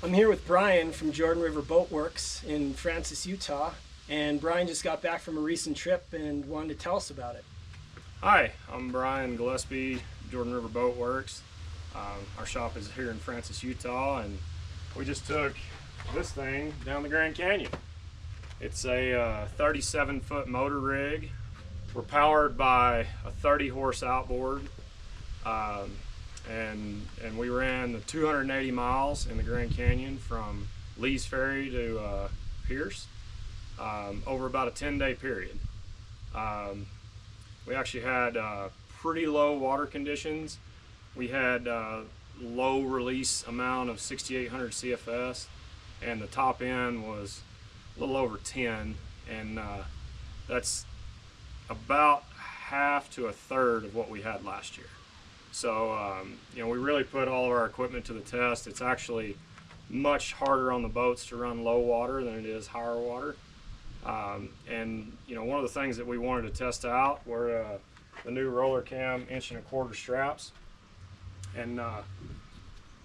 I'm here with Brian from Jordan River Boat Works in Francis, Utah, and Brian just got back from a recent trip and wanted to tell us about it. Hi, I'm Brian Gillespie, Jordan River Boat Works. Our shop is here in Francis, Utah, and we just took this thing down the Grand Canyon. It's a 37-foot motor rig. We're powered by a 30-horse outboard, and we ran the 280 miles in the Grand Canyon from Lee's Ferry to Pierce over about a 10-day period. We actually had pretty low water conditions. We had low release amount of 6,800 CFS, and the top end was a little over 10, and that's about half to a third of what we had last year. So we really put all of our equipment to the test. It's actually much harder on the boats to run low water than it is higher water. And one of the things that we wanted to test out were the new Rollercam 1.25" straps. And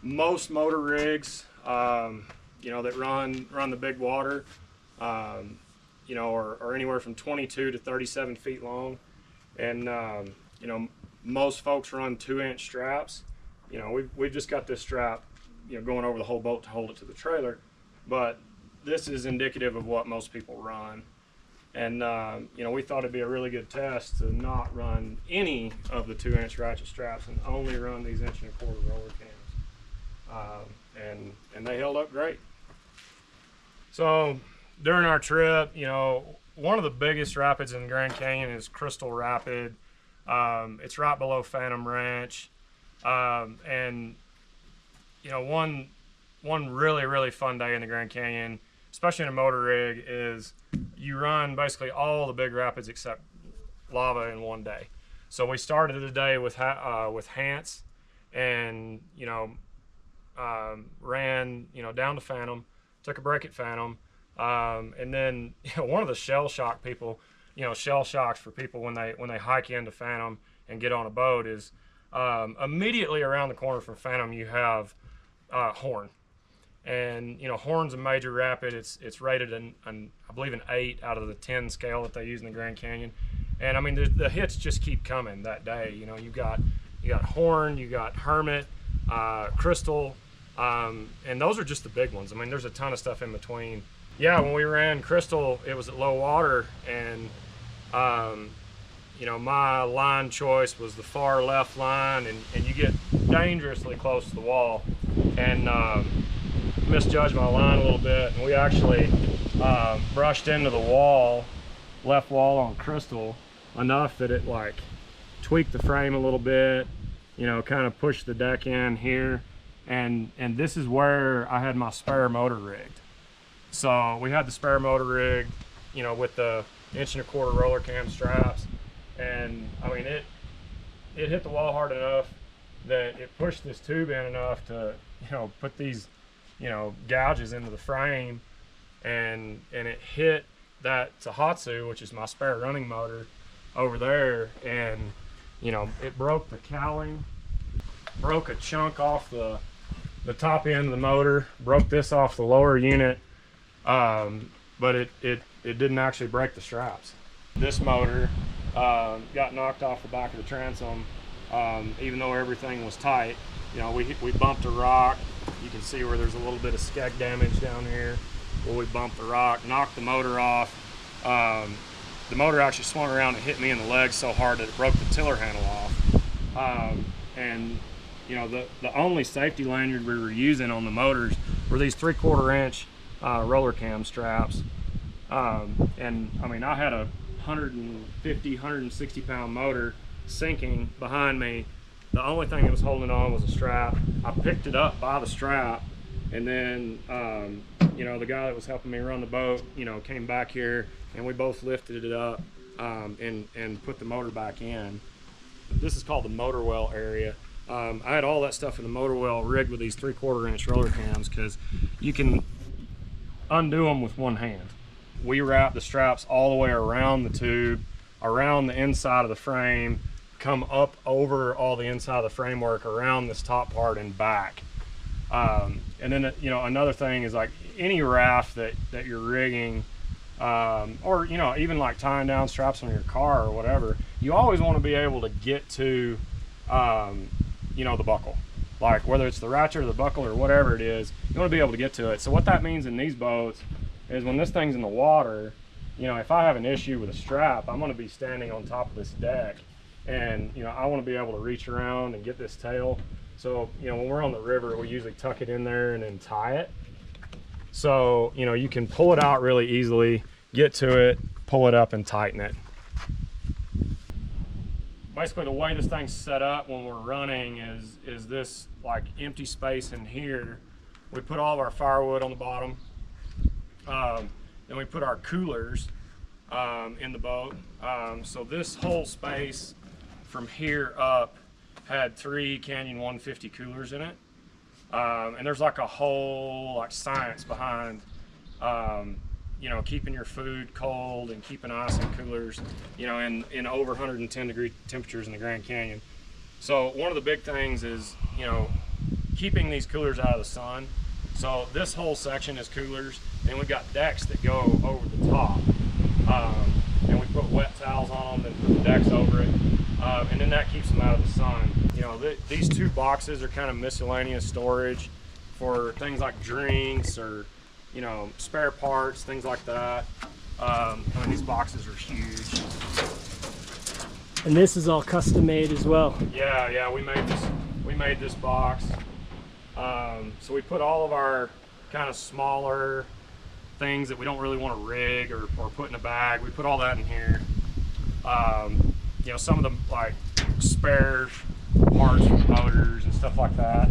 most motor rigs, that run the big water, are anywhere from 22 to 37 feet long, and most folks run 2-inch straps. We've just got this strap, going over the whole boat to hold it to the trailer, but this is indicative of what most people run. And we thought it'd be a really good test to not run any of the 2-inch ratchet straps and only run these 1.25" roller cams. And they held up great. So during our trip, one of the biggest rapids in the Grand Canyon is Crystal Rapid. It's right below Phantom Ranch. And one really fun day in the Grand Canyon, especially in a motor rig, is you run basically all the big rapids except lava in one day. So we started the day with Hance, and ran down to Phantom, took a break at Phantom, and then one of the shell shock people, shell shocks for people when they hike into Phantom and get on a boat is immediately around the corner from Phantom you have Horn. And Horn's a major rapid. It's rated an I believe an 8 out of the 10 scale that they use in the Grand Canyon. And I mean the hits just keep coming that day. You got Horn, you got Hermit, Crystal, and those are just the big ones. I mean there's a ton of stuff in between. Yeah, when we ran Crystal, it was at low water, and my line choice was the far left line, and you get dangerously close to the wall, and misjudged my line a little bit, and we actually brushed into the left wall on Crystal enough that it tweaked the frame a little bit, kind of pushed the deck in here, and this is where I had my spare motor rigged. So we had the spare motor rig, with the 1.25" Rollercam straps, and I mean it hit the wall hard enough that it pushed this tube in enough to put these gouges into the frame, and it hit that Tohatsu, which is my spare running motor, over there, and it broke the cowling, broke a chunk off the top end of the motor, broke this off the lower unit, but it didn't actually break the straps. This motor got knocked off the back of the transom, even though everything was tight. We bumped a rock. You can see where there's a little bit of skeg damage down here where we bumped the rock, knocked the motor off. The motor actually swung around and hit me in the leg so hard that it broke the tiller handle off. And the only safety lanyard we were using on the motors were these 3/4 inch Rollercam straps. And I mean, I had a 150, 160 pound motor sinking behind me. The only thing that was holding on was a strap. I picked it up by the strap, and then the guy that was helping me run the boat came back here, and we both lifted it up and put the motor back in. This is called the motor well area. I had all that stuff in the motor well rigged with these 3/4 inch roller cams because you can undo them with one hand. We wrapped the straps all the way around the tube, around the inside of the frame, come up over all the inside of the framework around this top part and back. And then, you know, another thing is like any raft that you're rigging, or, you know, even like tying down straps on your car or whatever, you always want to be able to get to, you know, the buckle. Like whether it's the ratchet or the buckle or whatever it is, you want to be able to get to it. So what that means in these boats is when this thing's in the water, you know, if I have an issue with a strap, I'm going to be standing on top of this deck, and, you know, I want to be able to reach around and get this tail. So, you know, when we're on the river, we usually tuck it in there and then tie it. So, you know, you can pull it out really easily, get to it, pull it up and tighten it. Basically the way this thing's set up when we're running is this like empty space in here. We put all of our firewood on the bottom. Then we put our coolers in the boat. So this whole space from here up had 3 Canyon 150 coolers in it. And there's like a whole like science behind you know, keeping your food cold and keeping ice in coolers, you know, in over 110 degree temperatures in the Grand Canyon. So one of the big things is, you know, keeping these coolers out of the sun. So this whole section is coolers, and we've got decks that go over the top. And we put wet towels on them and put the decks over it. And then that keeps them out of the sun. You know, these 2 boxes are kind of miscellaneous storage for things like drinks or, you know, spare parts, things like that. I mean, these boxes are huge. And this is all custom made as well. Yeah, we made this box. So we put all of our kind of smaller things that we don't really want to rig or put in a bag. We put all that in here. You know, some of them like spare parts for motors and stuff like that.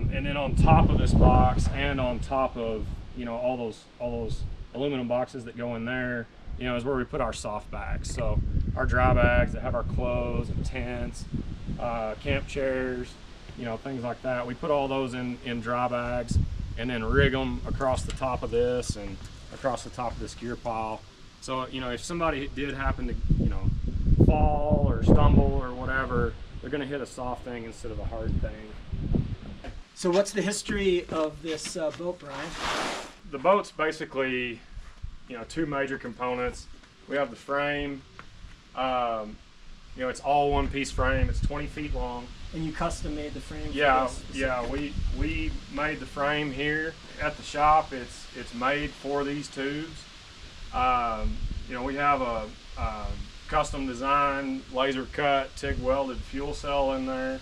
And then on top of this box and on top of, you know, all those aluminum boxes that go in there, you know, is where we put our soft bags. So our dry bags that have our clothes and tents, camp chairs, you know, things like that. We put all those in dry bags and then rig them across the top of this and across the top of this gear pile. So, you know, if somebody did happen to, you know, fall or stumble or whatever, they're going to hit a soft thing instead of a hard thing. So what's the history of this boat, Brian? The boat's basically, you know, 2 major components. We have the frame. You know, it's all one-piece frame. It's 20 feet long. And you custom made the frame? Yeah, we made the frame here at the shop. It's made for these tubes. You know, we have a custom design, laser cut, TIG welded fuel cell in there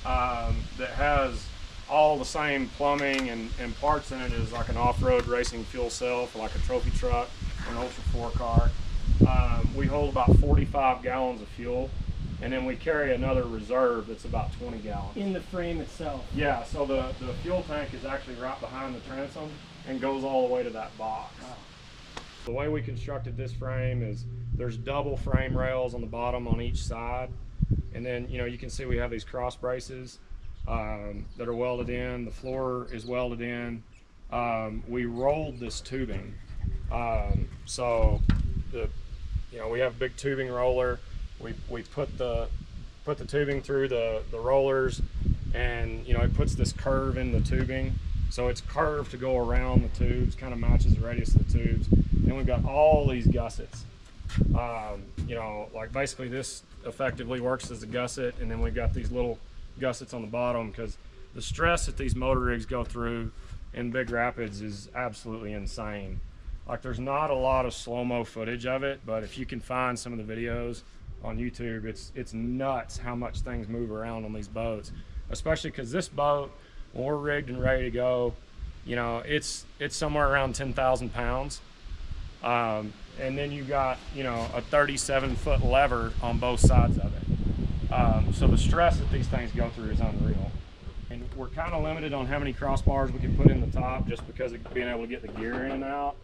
that has all the same plumbing and parts in it as like an off-road racing fuel cell for like a trophy truck or an Ultra 4 car. We hold about 45 gallons of fuel, and then we carry another reserve that's about 20 gallons. In the frame itself? Yeah, so the fuel tank is actually right behind the transom and goes all the way to that box. Wow. The way we constructed this frame is there's double frame rails on the bottom on each side, and then, you know, you can see we have these cross braces that are welded in. The floor is welded in. We rolled this tubing, so you know, we have a big tubing roller. We put the tubing through the rollers, and, you know, it puts this curve in the tubing, so it's curved to go around the tubes, kind of matches the radius of the tubes. And we've got all these gussets. You know, like basically this effectively works as a gusset, and then we've got these little gussets on the bottom, because the stress that these motor rigs go through in Big Rapids is absolutely insane. Like, there's not a lot of slow-mo footage of it, but if you can find some of the videos on YouTube, it's nuts how much things move around on these boats, especially because this boat, when we're rigged and ready to go, you know, it's somewhere around 10,000 pounds. And then you got, you know, a 37-foot lever on both sides of it. So the stress that these things go through is unreal. And we're kind of limited on how many crossbars we can put in the top, just because of being able to get the gear in and out.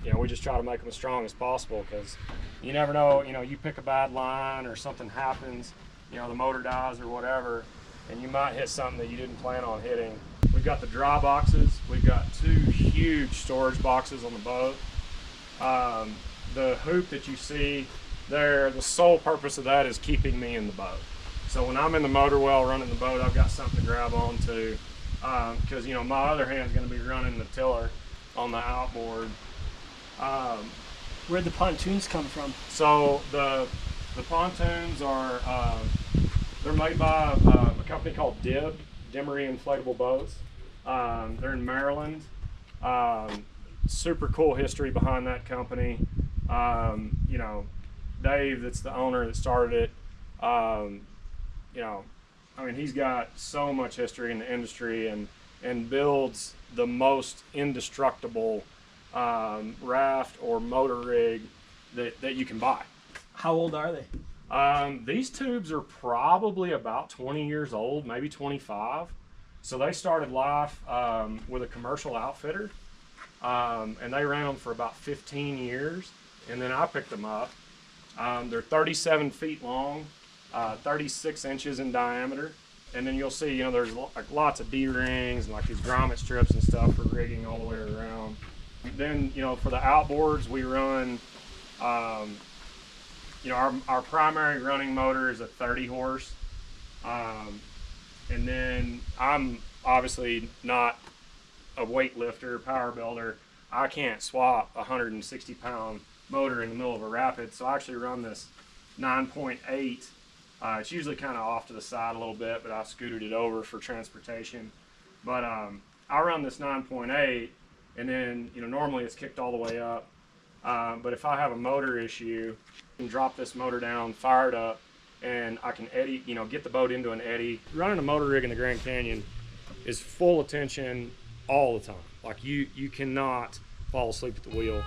You know, we just try to make them as strong as possible, because you never know, you know, you pick a bad line or something happens, you know, the motor dies or whatever, and you might hit something that you didn't plan on hitting. We've got the dry boxes. We've got 2 huge storage boxes on the boat. The hoop that you see there, the sole purpose of that is keeping me in the boat. So when I'm in the motor well running the boat, I've got something to grab onto, because you know my other hand's going to be running the tiller on the outboard. Where'd the pontoons come from? So the pontoons are they're made by a company called Demery Inflatable Boats. They're in Maryland. Super cool history behind that company. You know, Dave, that's the owner that started it. You know, I mean, he's got so much history in the industry and builds the most indestructible raft or motor rig that you can buy. How old are they? These tubes are probably about 20 years old, maybe 25. So they started life with a commercial outfitter, and they ran them for about 15 years, and then I picked them up. They're 37 feet long, 36 inches in diameter, and then you'll see, you know, there's like lots of D-rings and like these grommet strips and stuff for rigging all the way around. Then, you know, for the outboards, we run, you know, our primary running motor is a 30 horse. And then I'm obviously not a weightlifter, power builder. I can't swap a 160 pound motor in the middle of a rapid. So I actually run this 9.8. It's usually kind of off to the side a little bit, but I scooted it over for transportation. But I run this 9.8, and then, you know, normally it's kicked all the way up. But if I have a motor issue, I can drop this motor down, fire it up, and I can eddy, you know, get the boat into an eddy. Running a motor rig in the Grand Canyon is full attention all the time. Like you cannot fall asleep at the wheel.